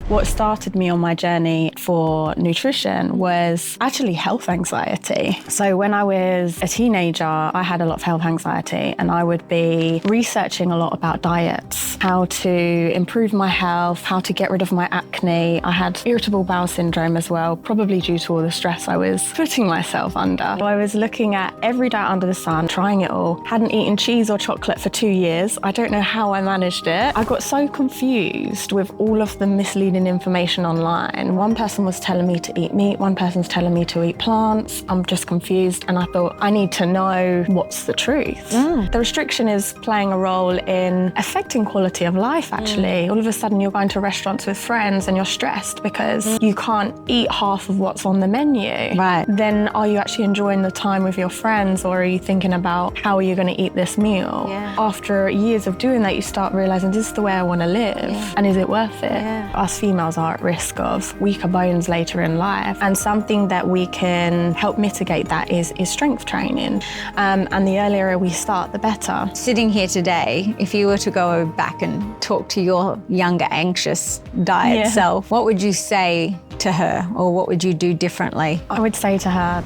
What started me on my journey for nutrition was actually health anxiety. So when I was a teenager, I had a lot of health anxiety and I would be researching a lot about diets, how to improve my health, how to get rid of my acne. I had irritable bowel syndrome as well, probably due to all the stress I was putting myself under. So I was looking at every diet under the sun, trying it all. Hadn't eaten cheese or chocolate for 2 years. I don't know how I managed it. I got so confused with all of the misleading information online. One person was telling me to eat meat, one person's telling me to eat plants. I'm just confused and I thought, I need to know what's the truth. The restriction is playing a role in affecting quality of life, actually. All of a sudden you're going to restaurants with friends and you're stressed because you can't eat half of what's on the menu. Right. Then are you actually enjoying the time with your friends, or are you thinking about how are you going to eat this meal? Yeah. After years of doing that, you start realizing this is the way I want to live, and is it worth it? Us females are at risk of weaker bones later in life, and something that we can help mitigate that is strength training. And the earlier we start, the better. Sitting here today, if you were to go back and talk to your younger, anxious diet self, what would you say to her, or what would you do differently? I would say to her,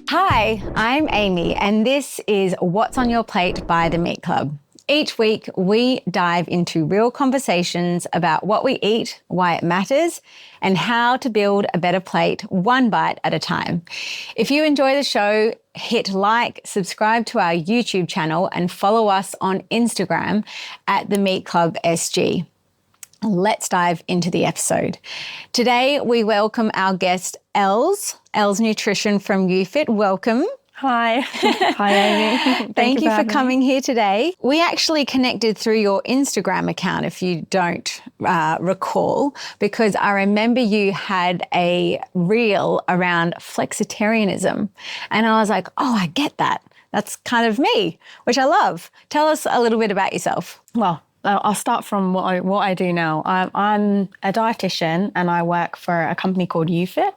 Hi, I'm Amy, and this is What's on Your Plate by The Meat Club. Each week, we dive into real conversations about what we eat, why it matters, and how to build a better plate one bite at a time. If you enjoy the show, hit like, subscribe to our YouTube channel, and follow us on Instagram at The Meat Club SG. Let's dive into the episode. Today, we welcome our guest, Els Nutrition from UFIT. Welcome. hi. Hi, Amy. Thank you for coming here today. We actually connected through your Instagram account, if you don't recall, because I remember you had a reel around flexitarianism. And I was like, oh, I get that. That's kind of me, which I love. Tell us a little bit about yourself. Well, I'll start from what I do now. I'm a dietitian and I work for a company called UFIT.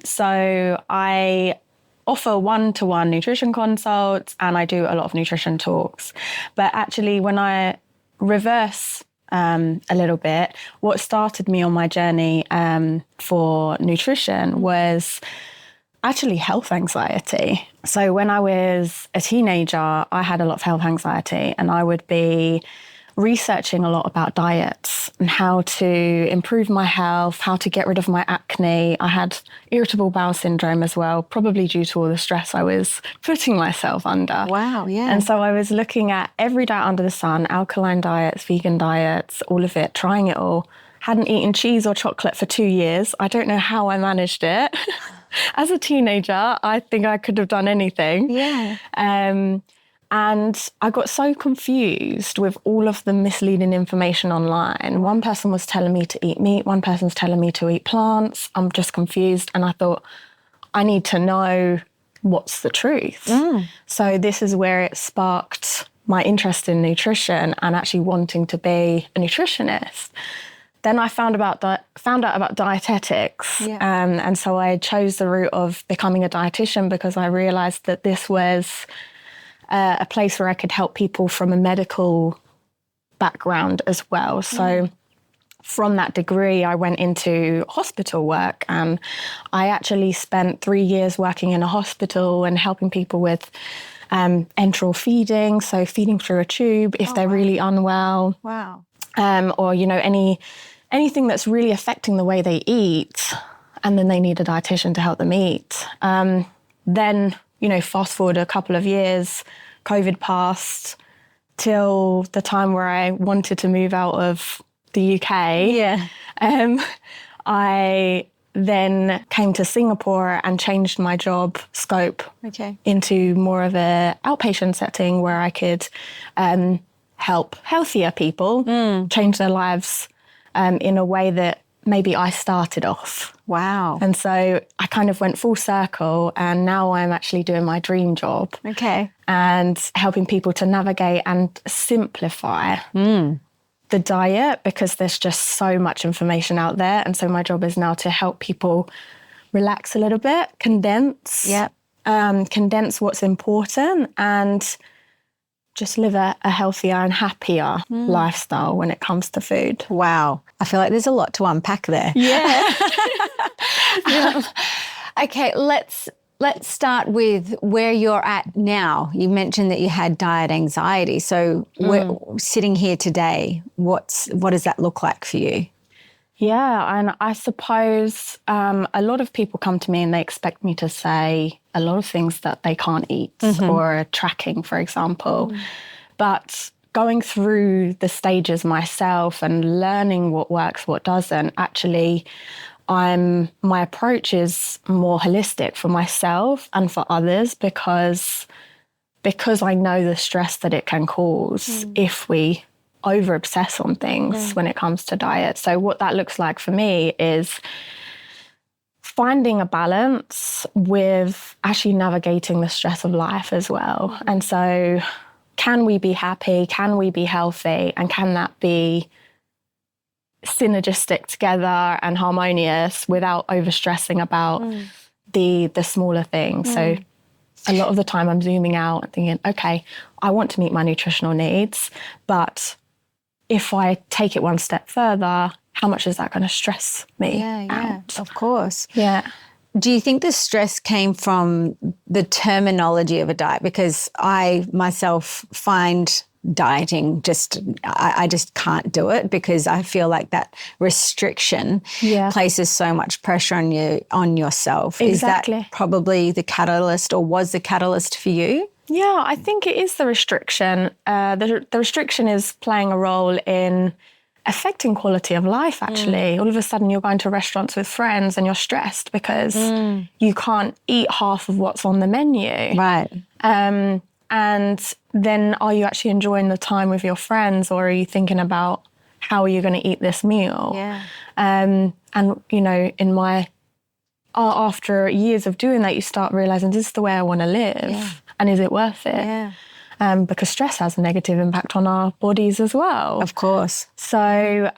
So I offer one-to-one nutrition consults and I do a lot of nutrition talks. But actually, when I reverse a little bit, what started me on my journey for nutrition was actually health anxiety. So when I was a teenager, I had a lot of health anxiety and I would be researching a lot about diets and how to improve my health, how to get rid of my acne. I had irritable bowel syndrome as well, probably due to all the stress I was putting myself under. Wow, yeah. And so I was looking at every diet under the sun, alkaline diets, vegan diets, all of it, trying it all. Hadn't eaten cheese or chocolate for 2 years. I don't know how I managed it. As a teenager, I think I could have done anything. Yeah. And I got so confused with all of the misleading information online. One person was telling me to eat meat, one person's telling me to eat plants. I'm just confused. And I thought, I need to know what's the truth. So this is where it sparked my interest in nutrition and actually wanting to be a nutritionist. Then I found out about dietetics. And so I chose the route of becoming a dietitian because I realized that this was a place where I could help people from a medical background as well. So from that degree, I went into hospital work and I actually spent 3 years working in a hospital and helping people with enteral feeding, so feeding through a tube if they're really unwell. Wow. Or, you know, anything that's really affecting the way they eat, and then they need a dietitian to help them eat. Then, you know, fast forward a couple of years, COVID passed till the time where I wanted to move out of the UK. Yeah. I then came to Singapore and changed my job scope into more of an outpatient setting where I could help healthier people change their lives in a way that maybe I started off. Wow. And so I kind of went full circle and now I'm actually doing my dream job. Okay. And helping people to navigate and simplify the diet because there's just so much information out there. And so my job is now to help people relax a little bit, condense, condense what's important, and just live a healthier and happier lifestyle when it comes to food. Wow. I feel like there's a lot to unpack there. Yeah. Okay, let's start with where you're at now. You mentioned that you had diet anxiety. So we're sitting here today, what does that look like for you? Yeah, and I suppose a lot of people come to me and they expect me to say a lot of things that they can't eat or tracking, for example. But going through the stages myself and learning what works, what doesn't, actually, my approach is more holistic for myself and for others because I know the stress that it can cause if we over-obsess on things when it comes to diet. So what that looks like for me is finding a balance with actually navigating the stress of life as well. And so can we be happy? Can we be healthy? And can that be synergistic together and harmonious without overstressing about the smaller things? So a lot of the time I'm zooming out and thinking, okay, I want to meet my nutritional needs, but if I take it one step further, how much is that going to stress me out? Of course. Yeah. Do you think the stress came from the terminology of a diet? Because I myself find dieting I just can't do it because I feel like that restriction places so much pressure on yourself. Exactly. Is that probably the catalyst, or was the catalyst for you? Yeah, I think it is the restriction. The restriction is playing a role in affecting quality of life, actually. All of a sudden you're going to restaurants with friends and you're stressed because you can't eat half of what's on the menu. Right. And then are you actually enjoying the time with your friends, or are you thinking about how are you going to eat this meal? Yeah. And, you know, after years of doing that, you start realizing, this is the way I want to live. Yeah. And is it worth it? Yeah. Because stress has a negative impact on our bodies as well. Of course. So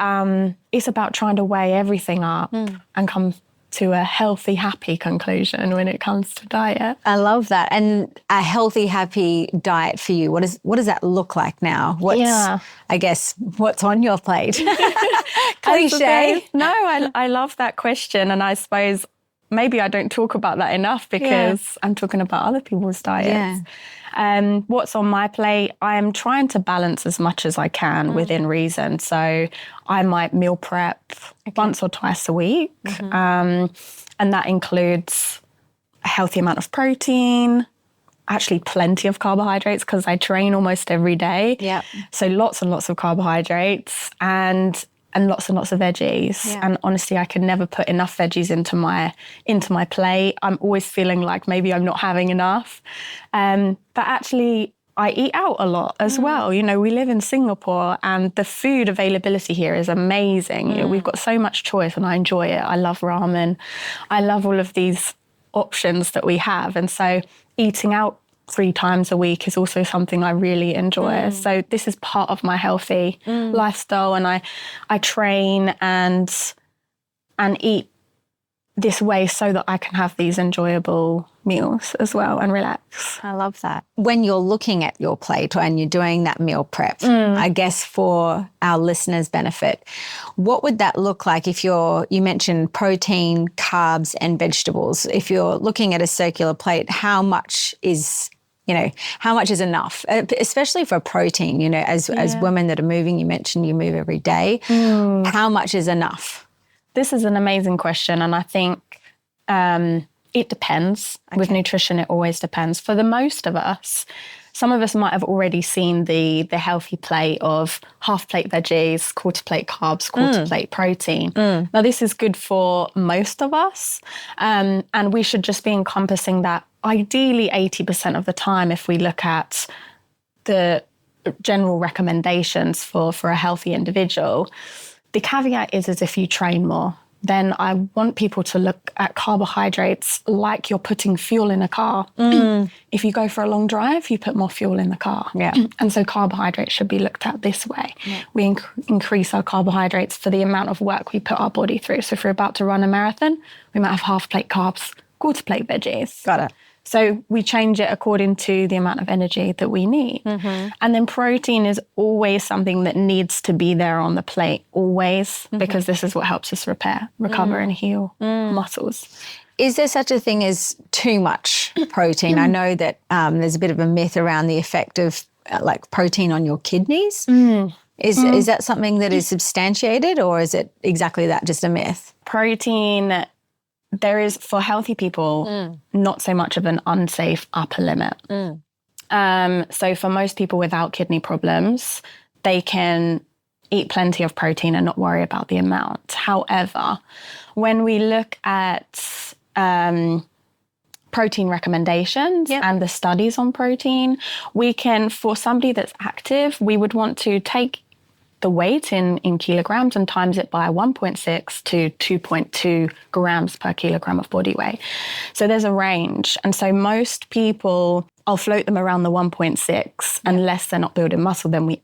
it's about trying to weigh everything up and come to a healthy, happy conclusion when it comes to diet. I love that. And a healthy, happy diet for you, what does that look like now? I guess, what's on your plate? Cliche. No, I love that question. And I suppose maybe I don't talk about that enough because I'm talking about other people's diets. What's on my plate? I am trying to balance as much as I can within reason. So I might meal prep once or twice a week. And that includes a healthy amount of protein, actually plenty of carbohydrates because I train almost every day. Yeah. So lots and lots of carbohydrates and lots and lots of veggies. Yeah. And honestly, I can never put enough veggies into my plate. I'm always feeling like maybe I'm not having enough. But actually, I eat out a lot as well. You know, we live in Singapore and the food availability here is amazing. You know, we've got so much choice and I enjoy it. I love ramen. I love all of these options that we have. And so eating out 3 times a week is also something I really enjoy. So this is part of my healthy lifestyle, and I train and eat this way so that I can have these enjoyable meals as well and relax. I love that. When you're looking at your plate and you're doing that meal prep, I guess for our listeners' benefit, what would that look like if you mentioned protein, carbs and vegetables? If you're looking at a circular plate, how much is enough, especially for protein, you know, as women that are moving, you mentioned you move every day. How much is enough? This is an amazing question. And I think it depends. Okay. With nutrition, it always depends. For the most of us, some of us might have already seen the healthy plate of half plate veggies, quarter plate carbs, quarter plate protein. Now, this is good for most of us. And we should just be encompassing that ideally 80% of the time if we look at the general recommendations for a healthy individual. The caveat is if you train more, then I want people to look at carbohydrates like you're putting fuel in a car. If you go for a long drive, you put more fuel in the car. Yeah. And so carbohydrates should be looked at this way. Yeah. We increase our carbohydrates for the amount of work we put our body through. So if we're about to run a marathon, we might have half plate carbs, quarter plate veggies. Got it. So we change it according to the amount of energy that we need. And then protein is always something that needs to be there on the plate, always, because this is what helps us recover and heal muscles. Is there such a thing as too much protein? I know that there's a bit of a myth around the effect of like protein on your kidneys. Is that something that is substantiated, or is it exactly that, just a myth? Protein, there is, for healthy people, not so much of an unsafe upper limit. So for most people without kidney problems, they can eat plenty of protein and not worry about the amount. However, when we look at protein recommendations and the studies on protein, we can, for somebody that's active, we would want to take the weight in kilograms and times it by 1.6 to 2.2 grams per kilogram of body weight. So there's a range. And so most people, I'll float them around the 1.6, unless they're not building muscle, then we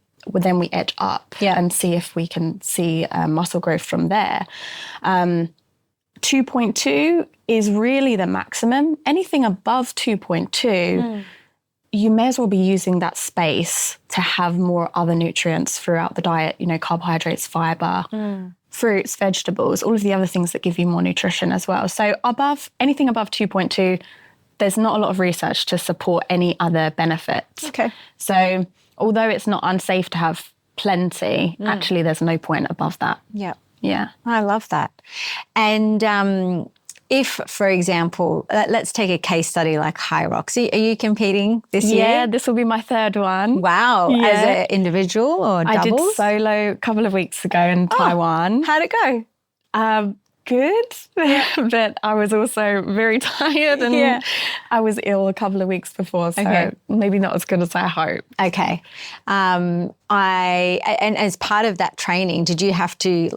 edge up and see if we can see muscle growth from there. 2.2 is really the maximum. Anything above 2.2, you may as well be using that space to have more other nutrients throughout the diet, carbohydrates, fiber, fruits, vegetables, all of the other things that give you more nutrition as well. So anything above 2.2, there's not a lot of research to support any other benefits. Okay. So although it's not unsafe to have plenty, actually there's no point above that. Yeah. I love that. And if, for example, let's take a case study like High Rocks. Are you competing this year? Yeah, this will be my third one. Wow. Yeah. As an individual or doubles? I did solo a couple of weeks ago in Taiwan. How'd it go? Good, but I was also very tired and I was ill a couple of weeks before, so maybe not as good as I hope. Okay. And as part of that training, did you have to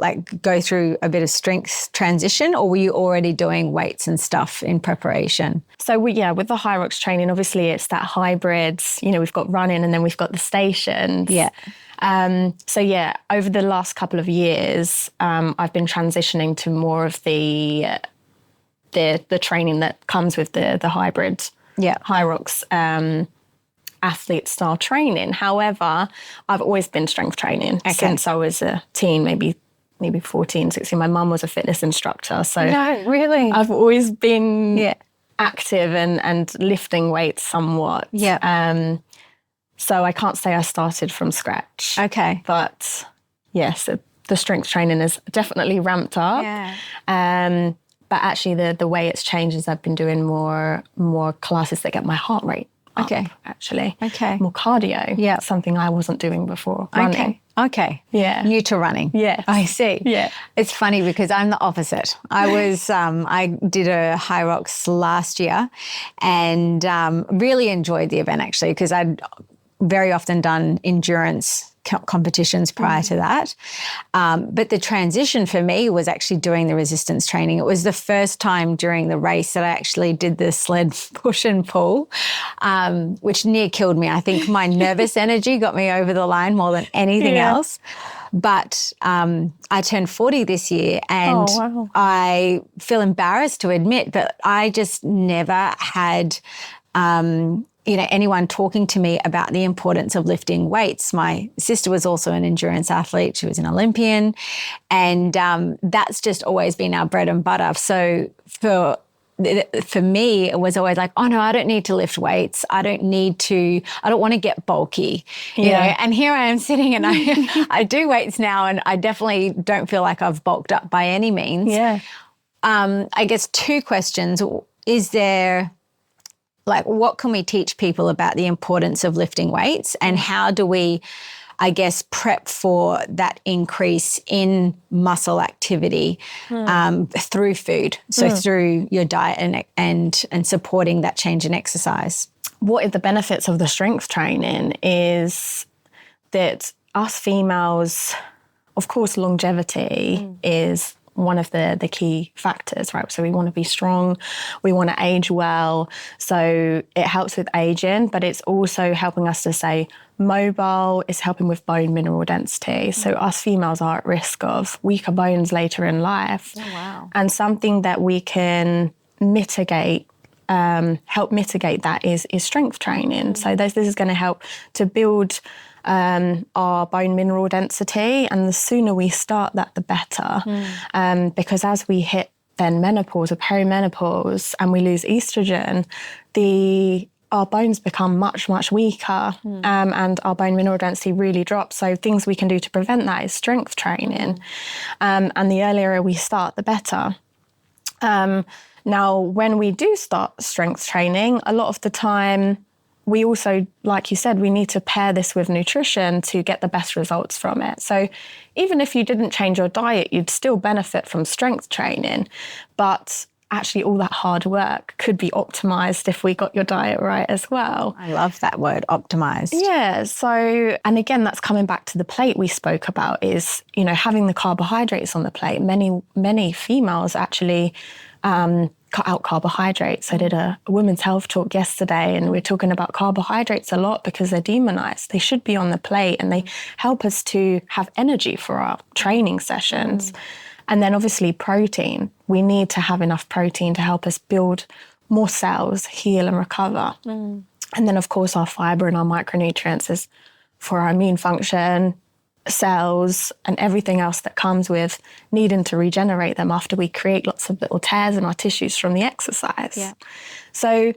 go through a bit of strength transition, or were you already doing weights and stuff in preparation? So with the High Rocks training, obviously it's that hybrid, we've got running and then we've got the stations. Yeah. Over the last couple of years, I've been transitioning to more of the training that comes with the hybrid, High Rocks athlete style training. However, I've always been strength training since I was a teen, maybe 14, 16. My mum was a fitness instructor, so no, really, I've always been active and lifting weights somewhat. Yeah. So I can't say I started from scratch. Okay. But yes, the strength training is definitely ramped up. Yeah. But actually the way it's changed is I've been doing more classes that get my heart rate up, actually. Okay. More cardio. Yeah. Something I wasn't doing before. Running. Okay. Yeah. New to running. Yes. I see. Yeah. It's funny because I'm the opposite. I was, I did a High Rocks last year and really enjoyed the event actually, because I'd very often done endurance competitions prior to that. But the transition for me was actually doing the resistance training. It was the first time during the race that I actually did the sled push and pull, which near killed me. I think my nervous energy got me over the line more than anything else. But I turned 40 this year and I feel embarrassed to admit, but I just never had anyone talking to me about the importance of lifting weights. My sister was also an endurance athlete. She was an Olympian. And that's just always been our bread and butter. So for me, it was always like, oh no, I don't need to lift weights. I don't want to get bulky. You know? And here I am sitting and I do weights now and I definitely don't feel like I've bulked up by any means. Yeah. I guess two questions. Is there, what can we teach people about the importance of lifting weights, and how do we, prep for that increase in muscle activity through food, so through your diet and supporting that change in exercise? What are the benefits of the strength training is that us females, of course, longevity is one of the key factors, right? So we want to be strong, we want to age well. So it helps with aging, but it's also helping us to stay mobile. It's helping with bone mineral density. So us females are at risk of weaker bones later in life. Oh, wow. And something that we can mitigate help mitigate that is strength training. So this is going to help to build our bone mineral density, and the sooner we start that, the better. Because as we hit then menopause or perimenopause and we lose estrogen, our bones become much, much weaker, and our bone mineral density really drops. So things we can do to prevent that is strength training. And the earlier we start, the better. Now, when we do start strength training, a lot of the time, we also, like you said, we need to pair this with nutrition to get the best results from it. So even if you didn't change your diet, you'd still benefit from strength training. But actually all that hard work could be optimized if we got your diet right as well. I love that word, optimized. Yeah. So, and again, that's coming back to the plate we spoke about, is, having the carbohydrates on the plate. Many females actually cut out carbohydrates. I did a women's health talk yesterday, and we're talking about carbohydrates a lot because they're demonized. They should be on the plate, and they help us to have energy for our training sessions. And then obviously protein. We need to have enough protein to help us build more cells, heal and recover. And then of course our fiber and our micronutrients is for our immune function, cells, and everything else that comes with needing to regenerate them after we create lots of little tears in our tissues from the exercise. Yeah. So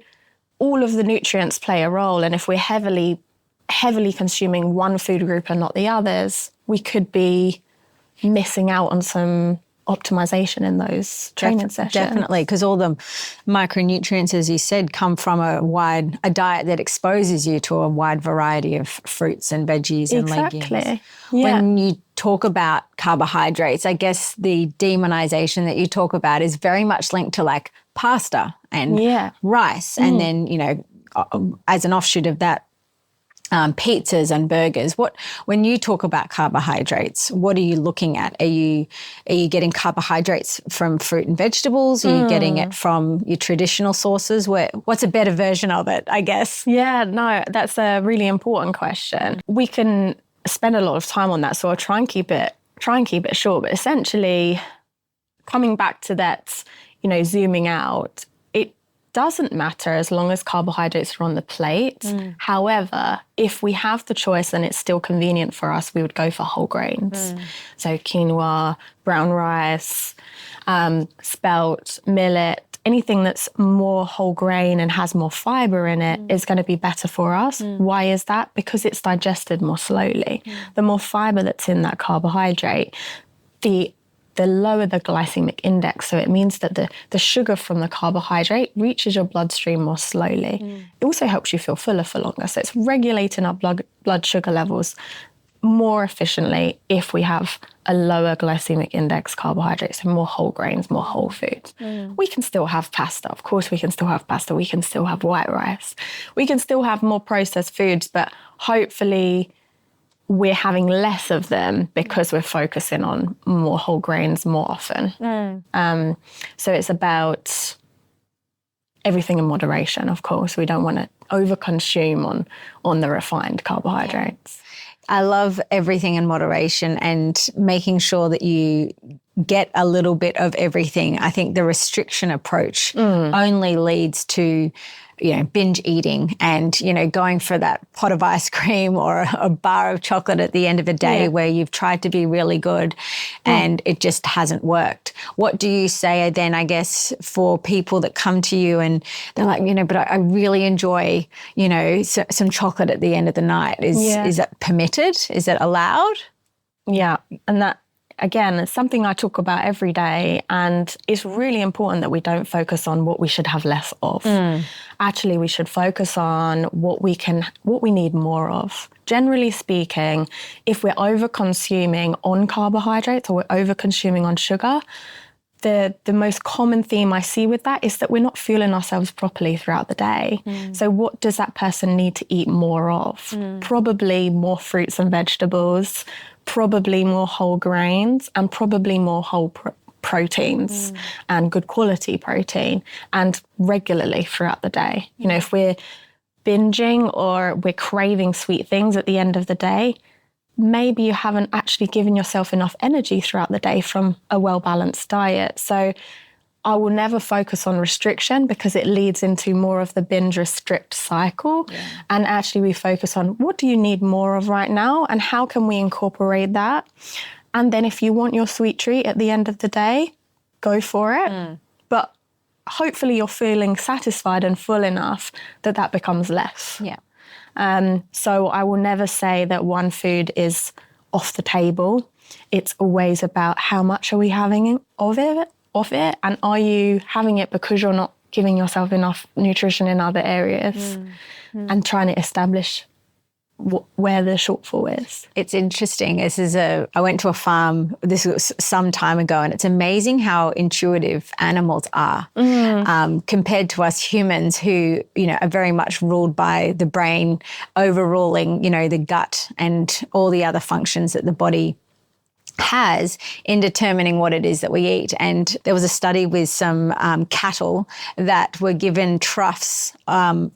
all of the nutrients play a role. And if we're heavily consuming one food group and not the others, we could be missing out on some optimization in those training sessions. Definitely, because all the micronutrients, as you said, come from a diet that exposes you to a wide variety of fruits and veggies and legumes. Yeah. When you talk about carbohydrates, I guess the demonization that you talk about is very much linked to like pasta and rice, and then, as an offshoot of that, pizzas and burgers. When you talk about carbohydrates, what are you looking at? Are you getting carbohydrates from fruit and vegetables? Are you getting it from your traditional sources? What's a better version of it, I guess? Yeah, no, that's a really important question. We can spend a lot of time on that, so I'll try and keep it short. But essentially, coming back to that, zooming out, doesn't matter as long as carbohydrates are on the plate. However, if we have the choice and it's still convenient for us, we would go for whole grains. So quinoa, brown rice, spelt, millet, anything that's more whole grain and has more fiber in it is going to be better for us. Why is that? Because it's digested more slowly. The more fiber that's in that carbohydrate, the lower the glycemic index. So it means that the sugar from the carbohydrate reaches your bloodstream more slowly. It also helps you feel fuller for longer. So it's regulating our blood sugar levels more efficiently if we have a lower glycemic index carbohydrates, so more whole grains, more whole foods. We can still have pasta. Of course, we can still have pasta. We can still have white rice. We can still have more processed foods, but hopefully we're having less of them because we're focusing on more whole grains more often. So it's about everything in moderation, of course. We don't want to overconsume on the refined carbohydrates. I love everything in moderation and making sure that you get a little bit of everything. I think the restriction approach only leads to binge eating and, going for that pot of ice cream or a bar of chocolate at the end of the day where you've tried to be really good and it just hasn't worked. What do you say then, I guess, for people that come to you and they're like, but I really enjoy, some chocolate at the end of the night. Is that permitted? Is it allowed? Yeah. And that, again, it's something I talk about every day, and it's really important that we don't focus on what we should have less of. Actually, we should focus on what we need more of. Generally speaking, if we're over-consuming on carbohydrates or we're over-consuming on sugar, the most common theme I see with that is that we're not fueling ourselves properly throughout the day. So what does that person need to eat more of? Probably more fruits and vegetables, probably more whole grains, and probably more whole proteins and good quality protein, and regularly throughout the day. If we're binging or we're craving sweet things at the end of the day, maybe you haven't actually given yourself enough energy throughout the day from a well-balanced diet. So I will never focus on restriction because it leads into more of the binge restrict cycle. Yeah. And actually we focus on what do you need more of right now and how can we incorporate that? And then if you want your sweet treat at the end of the day, go for it. But hopefully you're feeling satisfied and full enough that that becomes less. Yeah. So I will never say that one food is off the table. It's always about how much are we having of it, and are you having it because you're not giving yourself enough nutrition in other areas, and trying to establish where the shortfall is. It's interesting. I went to a farm, this was some time ago, and it's amazing how intuitive animals are compared to us humans who, are very much ruled by the brain, overruling, the gut and all the other functions that the body has in determining what it is that we eat. And there was a study with some cattle that were given troughs, I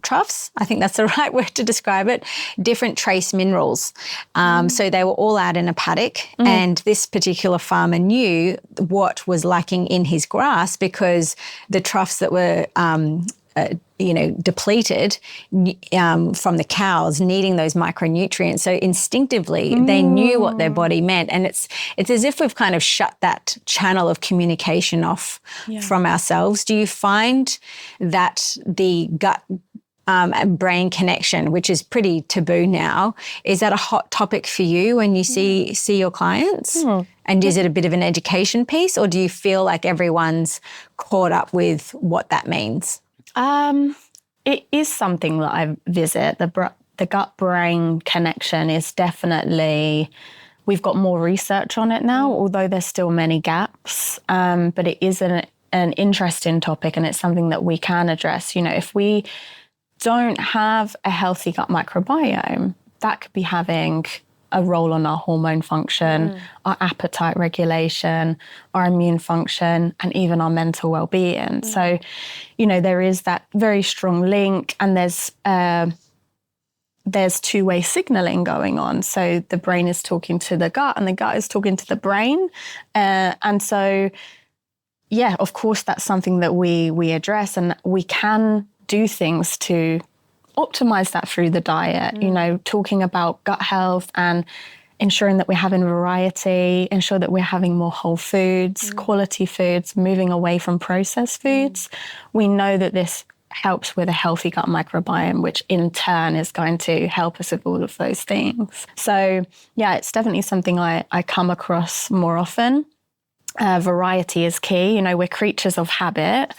think that's the right word to describe it, different trace minerals. So they were all out in a paddock, and this particular farmer knew what was lacking in his grass because the troughs that were depleted from the cows needing those micronutrients. So instinctively, they knew what their body meant. And it's as if we've kind of shut that channel of communication off from ourselves. Do you find that the gut and brain connection, which is pretty taboo now, is that a hot topic for you when you see your clients? And is it a bit of an education piece, or do you feel like everyone's caught up with what that means? It is something that I visit. The gut-brain connection is definitely, we've got more research on it now, although there's still many gaps. But it is an interesting topic, and it's something that we can address. If we don't have a healthy gut microbiome, that could be having a role on our hormone function, our appetite regulation, our immune function, and even our mental well-being. So, there is that very strong link, and there's two-way signaling going on. So the brain is talking to the gut, and the gut is talking to the brain. And so, of course, that's something that we address, and we can do things to optimize that through the diet, talking about gut health and ensuring that we're having variety, ensure that we're having more whole foods, quality foods, moving away from processed foods. We know that this helps with a healthy gut microbiome, which in turn is going to help us with all of those things. So, it's definitely something I come across more often. Variety is key. We're creatures of habit.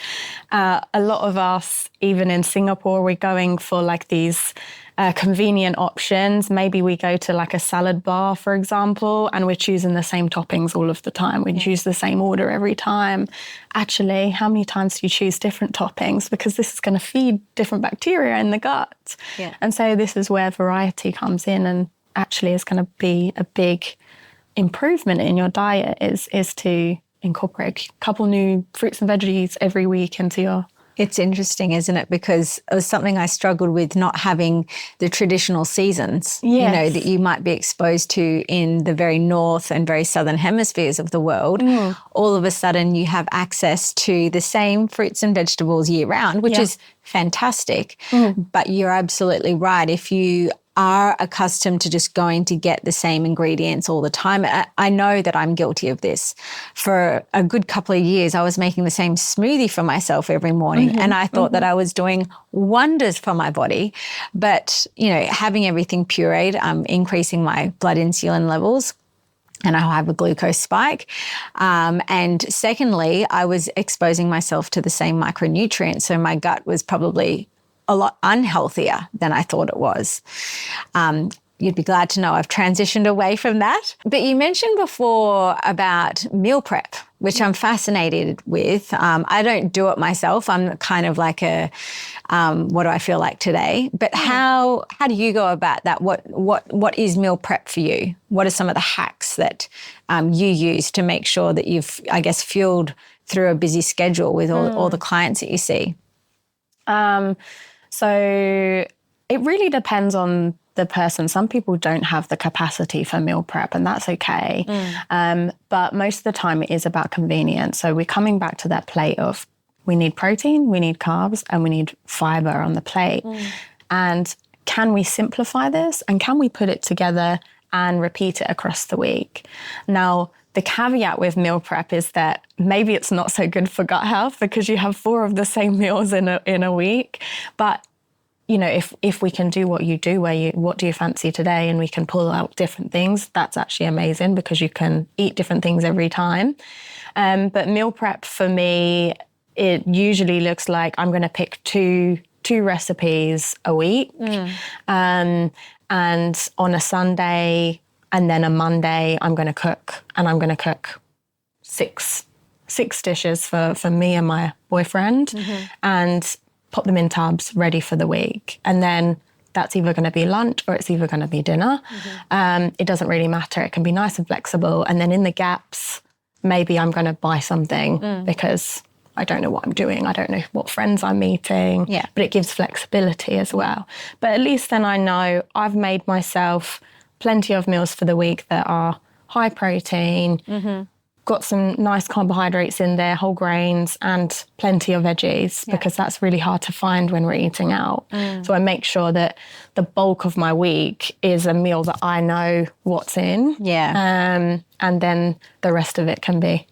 A lot of us, even in Singapore, we're going for like these convenient options. Maybe we go to like a salad bar, for example, and we're choosing the same toppings all of the time. We choose the same order every time. Actually, how many times do you choose different toppings? Because this is going to feed different bacteria in the gut. Yeah. And so this is where variety comes in, and actually is going to be a big improvement in your diet is to incorporate a couple new fruits and veggies every week into your... It's interesting, isn't it? Because it was something I struggled with, not having the traditional seasons, that you might be exposed to in the very north and very southern hemispheres of the world. All of a sudden you have access to the same fruits and vegetables year round, which is fantastic. But you're absolutely right. If you are accustomed to just going to get the same ingredients all the time. I know that I'm guilty of this. For a good couple of years, I was making the same smoothie for myself every morning, and I thought that I was doing wonders for my body. But, having everything pureed, increasing my blood insulin levels, and I have a glucose spike. And secondly, I was exposing myself to the same micronutrients. So my gut was probably a lot unhealthier than I thought it was. You'd be glad to know I've transitioned away from that. But you mentioned before about meal prep, which I'm fascinated with. I don't do it myself. I'm kind of like what do I feel like today? But how do you go about that? What is meal prep for you? What are some of the hacks that you use to make sure that you've, I guess, fueled through a busy schedule with all the clients that you see? So it really depends on the person. Some people don't have the capacity for meal prep, and that's okay. But most of the time it is about convenience. So we're coming back to that plate of we need protein, we need carbs, and we need fiber on the plate. And can we simplify this, and can we put it together and repeat it across the week? Now, the caveat with meal prep is that maybe it's not so good for gut health because you have 4 of the same meals in a week. But, you know, if we can do what you do, what do you fancy today? And we can pull out different things, that's actually amazing because you can eat different things every time. But meal prep for me, it usually looks like I'm going to pick two recipes a week. And on a Sunday and then a Monday, I'm going to cook, and I'm going to cook six dishes for me and my boyfriend, and pop them in tubs ready for the week. And then that's either going to be lunch or it's either going to be dinner. It doesn't really matter. It can be nice and flexible. And then in the gaps, maybe I'm going to buy something because I don't know what I'm doing. I don't know what friends I'm meeting, but it gives flexibility as well. But at least then I know I've made myself plenty of meals for the week that are high protein, got some nice carbohydrates in there, whole grains, and plenty of veggies, because that's really hard to find when we're eating out. So I make sure that the bulk of my week is a meal that I know what's in. And then the rest of it can be,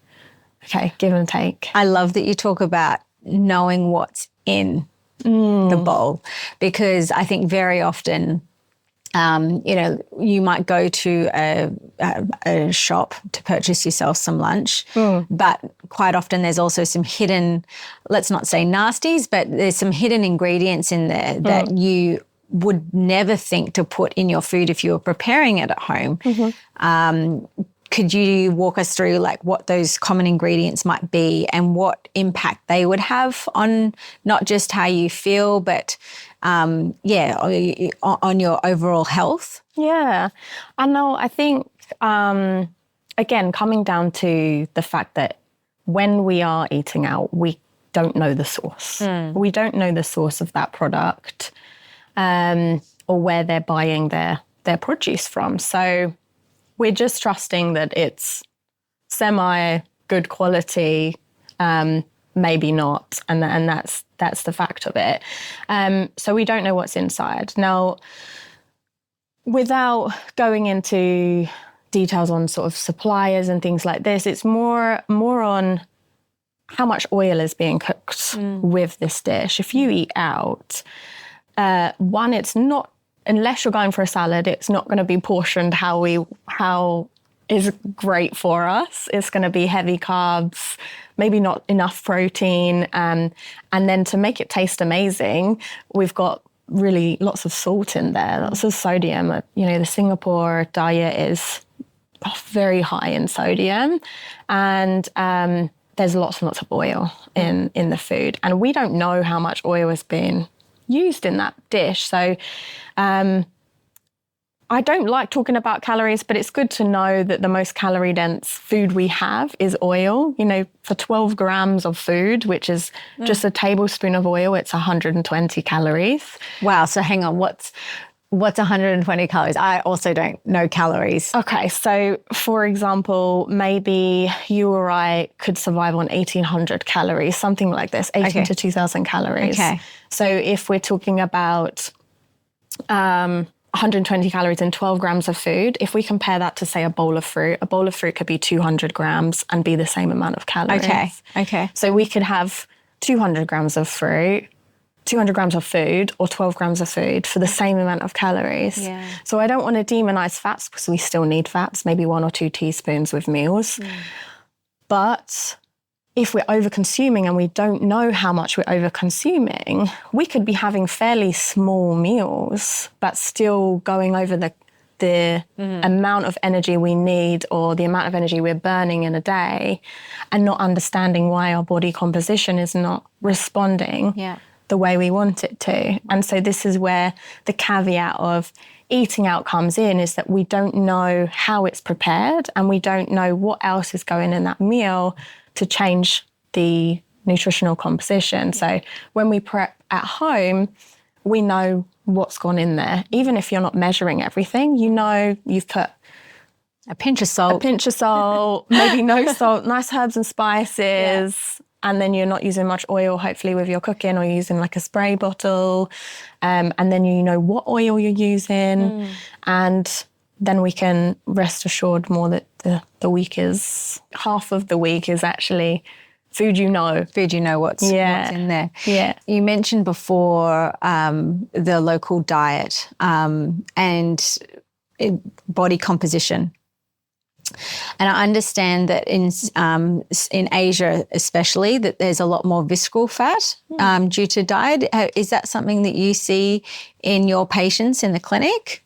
okay, give and take. I love that you talk about knowing what's in the bowl, because I think very often, you know, you might go to a shop to purchase yourself some lunch, but quite often there's also some hidden, let's not say nasties, but there's some hidden ingredients in there that you would never think to put in your food if you were preparing it at home. Could you walk us through like what those common ingredients might be and what impact they would have on not just how you feel, but on your overall health? Yeah. I know. I think, again, coming down to the fact that when we are eating out, we don't know the source. We don't know the source of that product or where they're buying their produce from. So we're just trusting that it's semi-good quality, maybe not, and that's the fact of it. So we don't know what's inside. Now, without going into details on sort of suppliers and things like this, it's more on how much oil is being cooked with this dish. If you eat out, one, it's not, unless you're going for a salad, it's not going to be portioned how is great for us. It's going to be heavy carbs, maybe not enough protein. And then to make it taste amazing, we've got really lots of salt in there, lots of sodium. You know, the Singapore diet is very high in sodium, and there's lots and lots of oil in the food. And we don't know how much oil has been used in that dish. So I don't like talking about calories, but it's good to know that the most calorie dense food we have is oil. You know, for 12 grams of food, which is just a tablespoon of oil, it's 120 calories. Wow. So hang on, what's 120 calories? I also don't know calories. Okay. So for example, maybe you or I could survive on 1,800 calories, something like this, 18 to 2,000 calories. Okay. So if we're talking about 120 calories in 12 grams of food, if we compare that to, say, a bowl of fruit could be 200 grams and be the same amount of calories. Okay. So we could have 200 grams of fruit, 200 grams of food, or 12 grams of food for the same amount of calories. Yeah. So I don't want to demonize fats because we still need fats, maybe 1 or 2 teaspoons with meals. But if we're over-consuming and we don't know how much we're over-consuming, we could be having fairly small meals, but still going over the amount of energy we need or the amount of energy we're burning in a day, and not understanding why our body composition is not responding the way we want it to. And so this is where the caveat of eating out comes in, is that we don't know how it's prepared and we don't know what else is going in that meal to change the nutritional composition. So when we prep at home, we know what's gone in there. Even if you're not measuring everything, you know you've put a pinch of salt, maybe no salt, nice herbs and spices, and then you're not using much oil, hopefully, with your cooking, or using like a spray bottle, and then you know what oil you're using, and then we can rest assured more that the week is, half of the week is actually food you know. Food you know what's in there. Yeah. You mentioned before the local diet and body composition. And I understand that in Asia especially, that there's a lot more visceral fat due to diet. Is that something that you see in your patients in the clinic?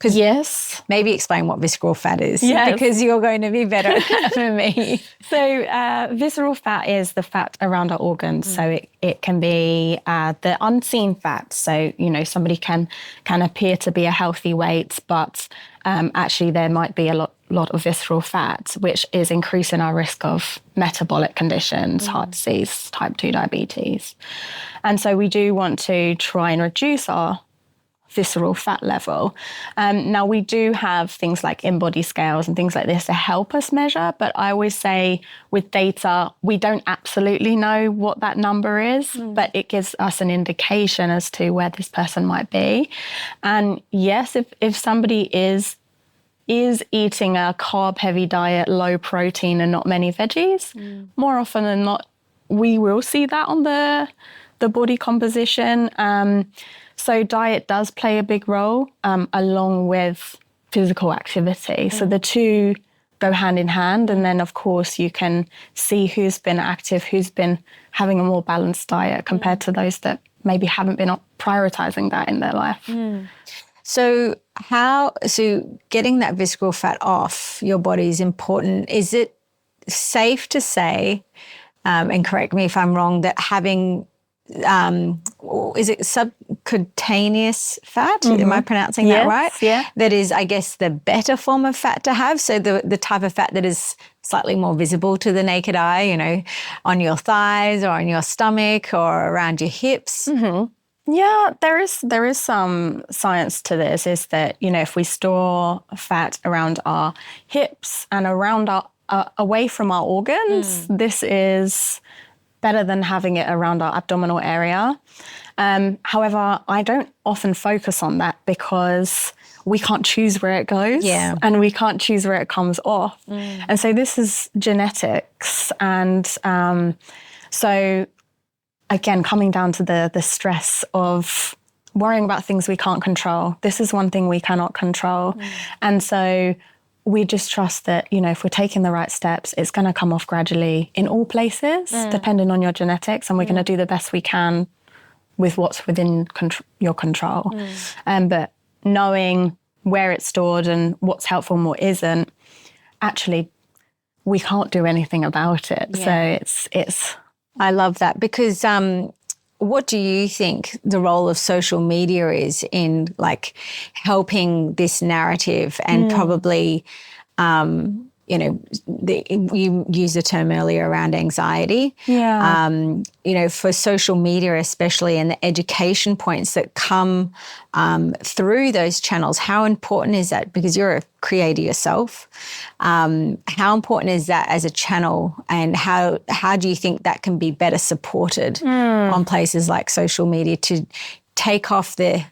Yes. Maybe explain what visceral fat is, yes. because you're going to be better at that than me. So visceral fat is the fat around our organs. So it can be the unseen fat. So, you know, somebody can appear to be a healthy weight, but actually there might be a lot of visceral fat, which is increasing our risk of metabolic conditions, heart disease, type 2 diabetes. And so we do want to try and reduce our visceral fat level. Now, we do have things like in-body scales and things like this to help us measure, but I always say with data, we don't absolutely know what that number is, but it gives us an indication as to where this person might be. And yes, if somebody is eating a carb-heavy diet, low protein and not many veggies, more often than not, we will see that on the body composition. So diet does play a big role along with physical activity. So the two go hand in hand. And then, of course, you can see who's been active, who's been having a more balanced diet compared to those that maybe haven't been prioritizing that in their life. So getting that visceral fat off your body is important. Is it safe to say, and correct me if I'm wrong, that having is it subcutaneous fat? Am I pronouncing that right? Yeah. That is, I guess, the better form of fat to have. So the type of fat that is slightly more visible to the naked eye, you know, on your thighs or on your stomach or around your hips. Yeah, there is some science to this, is that, you know, if we store fat around our hips and around away from our organs, this is better than having it around our abdominal area. However, I don't often focus on that because we can't choose where it goes and we can't choose where it comes off. And so this is genetics. And so, again, coming down to the stress of worrying about things we can't control. This is one thing we cannot control. And so we just trust that, you know, if we're taking the right steps, it's going to come off gradually in all places, depending on your genetics, and we're going to do the best we can with what's within your control. But knowing where it's stored and what's helpful and what isn't, actually, we can't do anything about it. So it's. I love that, because what do you think the role of social media is in like helping this narrative and probably, you know, you used the term earlier around anxiety. You know, for social media especially, and the education points that come through those channels, how important is that? Because you're a creator yourself. How important is that as a channel, and how do you think that can be better supported on places like social media to take off the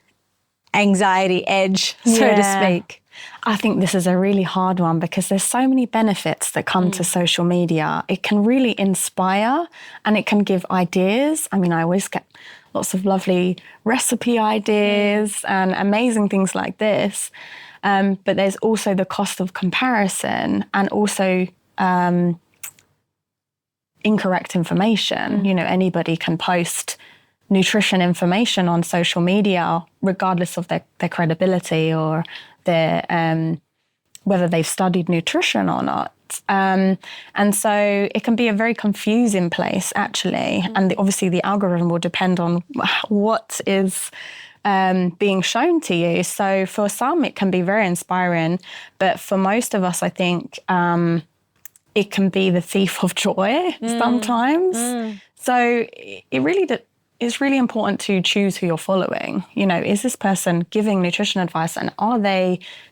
anxiety edge, so to speak? I think this is a really hard one because there's so many benefits that come to social media. It can really inspire and it can give ideas. I mean, I always get lots of lovely recipe ideas and amazing things like this. But there's also the cost of comparison and also incorrect information. You know, anybody can post nutrition information on social media, regardless of their credibility or their whether they've studied nutrition or not. And so it can be a very confusing place, actually. And obviously the algorithm will depend on what is being shown to you. So for some, it can be very inspiring. But for most of us, I think it can be the thief of joy sometimes. So it really it's really important to choose who you're following. You know, is this person giving nutrition advice, and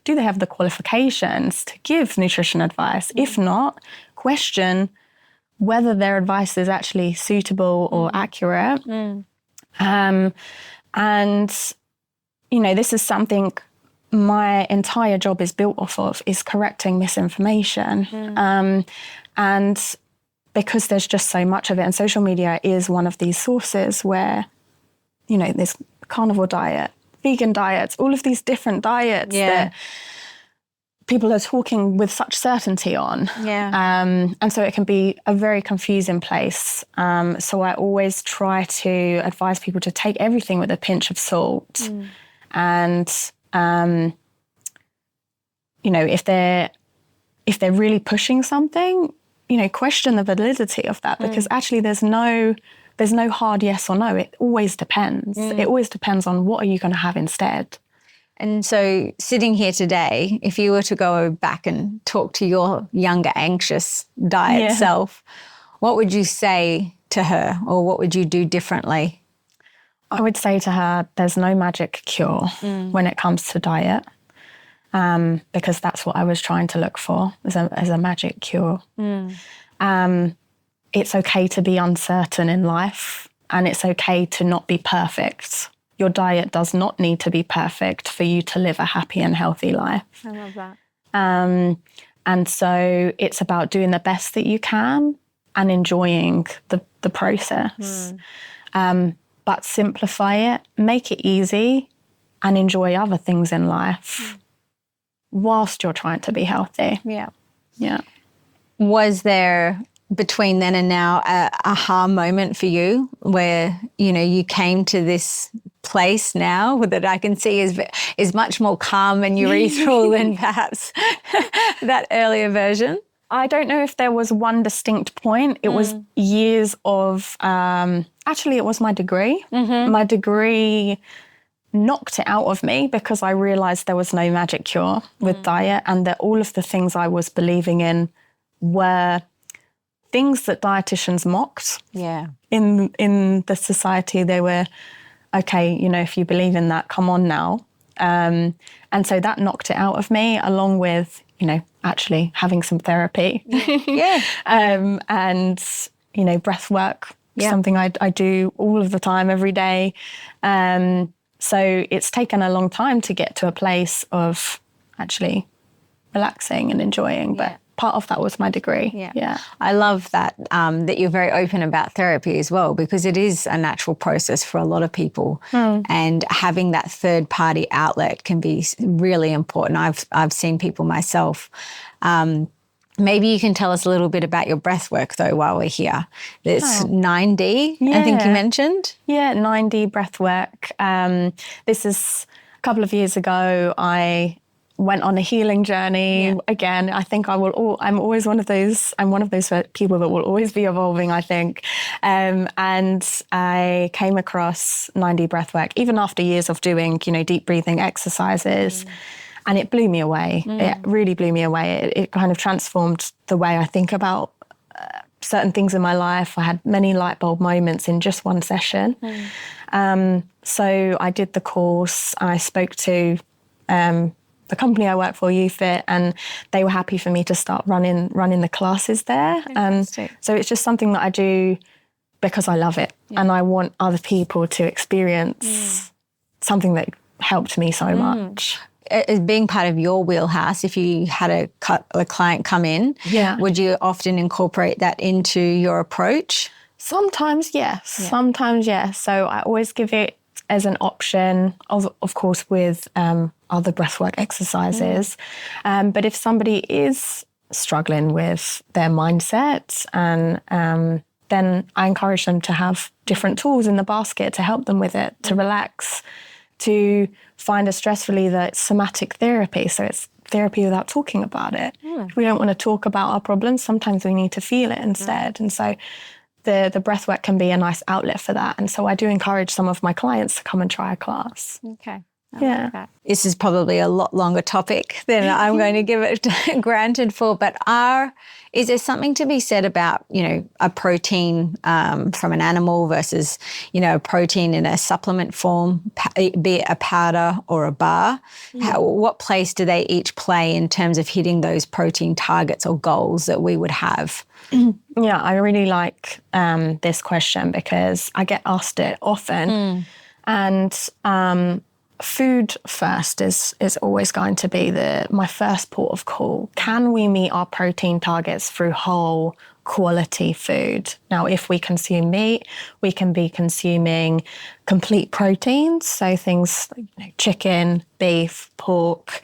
do they have the qualifications to give nutrition advice? If not, question whether their advice is actually suitable or accurate. And, you know, this is something my entire job is built off of, is correcting misinformation. And because there's just so much of it, and social media is one of these sources where, you know, there's carnivore diet, vegan diets, all of these different diets that people are talking with such certainty on. And so it can be a very confusing place. So I always try to advise people to take everything with a pinch of salt. And, you know, if they're really pushing something, you know, question the validity of that, because actually there's no hard yes or no. It always depends. It always depends on what are you going to have instead. And so sitting here today, if you were to go back and talk to your younger, anxious diet self, what would you say to her, or what would you do differently? I would say to her, there's no magic cure when it comes to diet, because that's what I was trying to look for as a magic cure. It's okay to be uncertain in life, and it's okay to not be perfect. Your diet does not need to be perfect for you to live a happy and healthy life. I love that. And so it's about doing the best that you can and enjoying the process. But simplify it, make it easy, and enjoy other things in life whilst you're trying to be healthy. Yeah. Was there, between then and now, a aha moment for you where, you know, you came to this place now that I can see is much more calm and urethral than perhaps that earlier version? I don't know if there was one distinct point. It was years of, actually it was my degree. My degree knocked it out of me because I realised there was no magic cure with diet, and that all of the things I was believing in were things that dietitians mocked. In the society. They were, okay, you know, if you believe in that, come on now. And so that knocked it out of me, along with, you know, actually having some therapy. And, you know, breath work, something I do all of the time, every day. So it's taken a long time to get to a place of actually relaxing and enjoying, but part of that was my degree. I love that, that you're very open about therapy as well, because it is a natural process for a lot of people. And having that third-party outlet can be really important. I've seen people myself. Maybe you can tell us a little bit about your breath work, though, while we're here. It's 9D, I think you mentioned. 9D breath work. This is a couple of years ago. I went on a healing journey. Again, I think I'm always one of those people that will always be evolving, I think. And I came across 9D breathwork, even after years of doing, you know, deep breathing exercises. And it blew me away. It really blew me away. It kind of transformed the way I think about certain things in my life. I had many light bulb moments in just one session. So I did the course. I spoke to the company I work for, UFIT, and they were happy for me to start running the classes there. And so it's just something that I do because I love it, and I want other people to experience something that helped me so much. As being part of your wheelhouse, if you had a client come in, would you often incorporate that into your approach? Sometimes, yes. Sometimes, yes. So I always give it as an option, of course, with other breathwork exercises. But if somebody is struggling with their mindset, and then I encourage them to have different tools in the basket to help them with it, to relax, to find a stress reliever. It's somatic therapy, so it's therapy without talking about it. If we don't want to talk about our problems, sometimes we need to feel it instead. And so the breath work can be a nice outlet for that. And so I do encourage some of my clients to come and try a class. Okay. Yeah. This is probably a lot longer topic than I'm going to give it granted for, but is there something to be said about, a protein from an animal versus, a protein in a supplement form, be it a powder or a bar? What place do they each play in terms of hitting those protein targets or goals that we would have? Yeah, I really like this question because I get asked it often. And food first is always going to be my first port of call. Can we meet our protein targets through whole quality food? Now, if we consume meat, we can be consuming complete proteins, so things like chicken, beef, pork.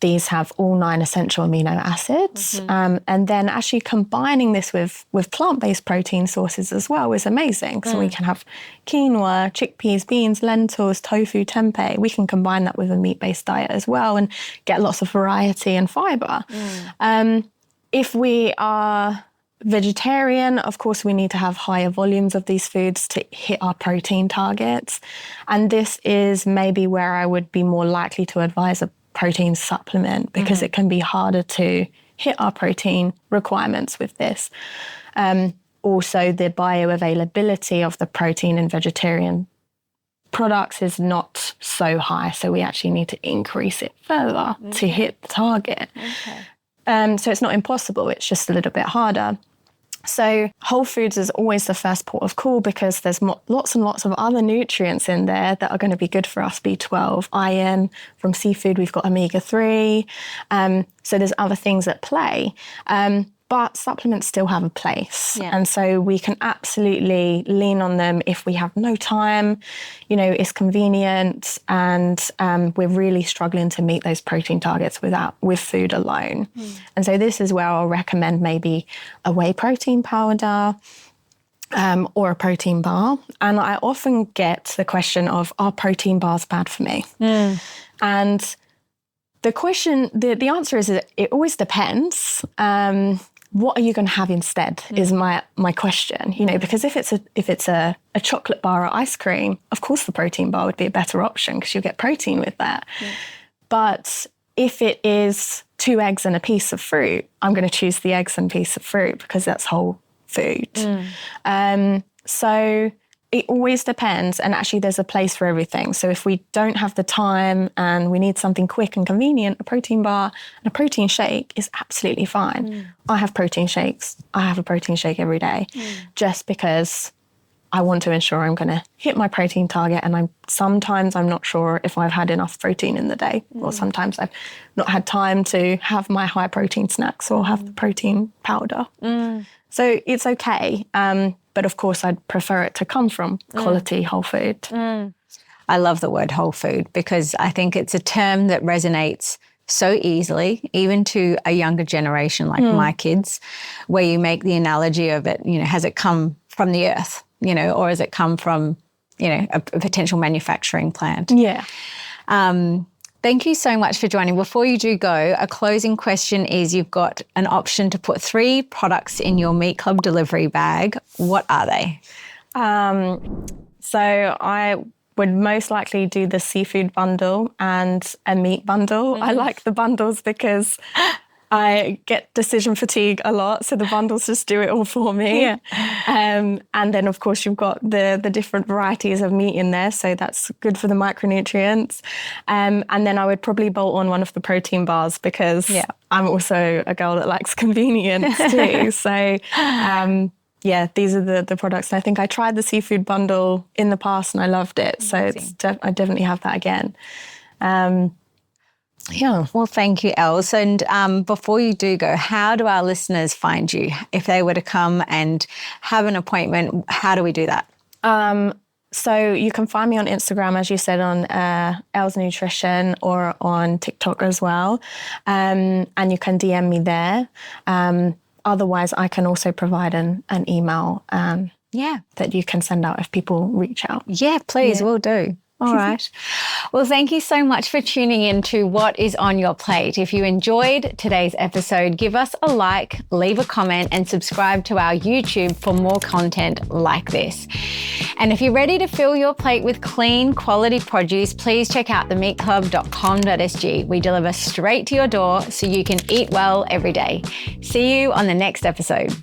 These have all 9 essential amino acids. And then actually combining this with plant-based protein sources as well is amazing. So we can have quinoa, chickpeas, beans, lentils, tofu, tempeh. We can combine that with a meat-based diet as well and get lots of variety and fiber. If we are vegetarian, of course, we need to have higher volumes of these foods to hit our protein targets. And this is maybe where I would be more likely to advise a protein supplement because it can be harder to hit our protein requirements with this. Also, the bioavailability of the protein in vegetarian products is not so high, so we actually need to increase it further to hit the target. So it's not impossible, it's just a little bit harder. So whole foods is always the first port of call because there's lots and lots of other nutrients in there that are going to be good for us. B12, iron, from seafood we've got omega-3. So there's other things at play. But supplements still have a place. And so we can absolutely lean on them if we have no time, it's convenient, and we're really struggling to meet those protein targets with food alone. And so this is where I'll recommend maybe a whey protein powder or a protein bar. And I often get the question of, are protein bars bad for me? And the answer is that it always depends. What are you going to have instead is my question, because if it's a chocolate bar or ice cream, of course the protein bar would be a better option because you'll get protein with that. But if it is 2 eggs and a piece of fruit, I'm going to choose the eggs and piece of fruit because that's whole food. So it always depends, and actually there's a place for everything. So if we don't have the time and we need something quick and convenient, a protein bar and a protein shake is absolutely fine. I have protein shakes. I have a protein shake every day just because I want to ensure I'm going to hit my protein target, and sometimes I'm not sure if I've had enough protein in the day, or sometimes I've not had time to have my high protein snacks or have the protein powder. So it's okay. But of course, I'd prefer it to come from quality whole food. I love the word whole food because I think it's a term that resonates so easily, even to a younger generation like my kids, where you make the analogy of it, has it come from the earth, or has it come from, a potential manufacturing plant? Thank you so much for joining. Before you do go, a closing question is, you've got an option to put 3 products in your Meat Club delivery bag. What are they? So I would most likely do the seafood bundle and a meat bundle. I like the bundles because I get decision fatigue a lot, so the bundles just do it all for me. And then, of course, you've got the different varieties of meat in there, so that's good for the micronutrients. And then I would probably bolt on one of the protein bars because I'm also a girl that likes convenience too. So, these are the products. And I think I tried the seafood bundle in the past and I loved it. Amazing. So I definitely have that again. Well, thank you, Els. And before you do go, how do our listeners find you? If they were to come and have an appointment, how do we do that? So you can find me on Instagram, as you said, on Els Nutrition, or on TikTok as well. And you can DM me there. Otherwise, I can also provide an email that you can send out if people reach out. Yeah, please, we'll do. All right. Well, thank you so much for tuning in to What is on Your Plate. If you enjoyed today's episode, give us a like, leave a comment, and subscribe to our YouTube for more content like this. And if you're ready to fill your plate with clean, quality produce, please check out themeatclub.com.sg. We deliver straight to your door so you can eat well every day. See you on the next episode.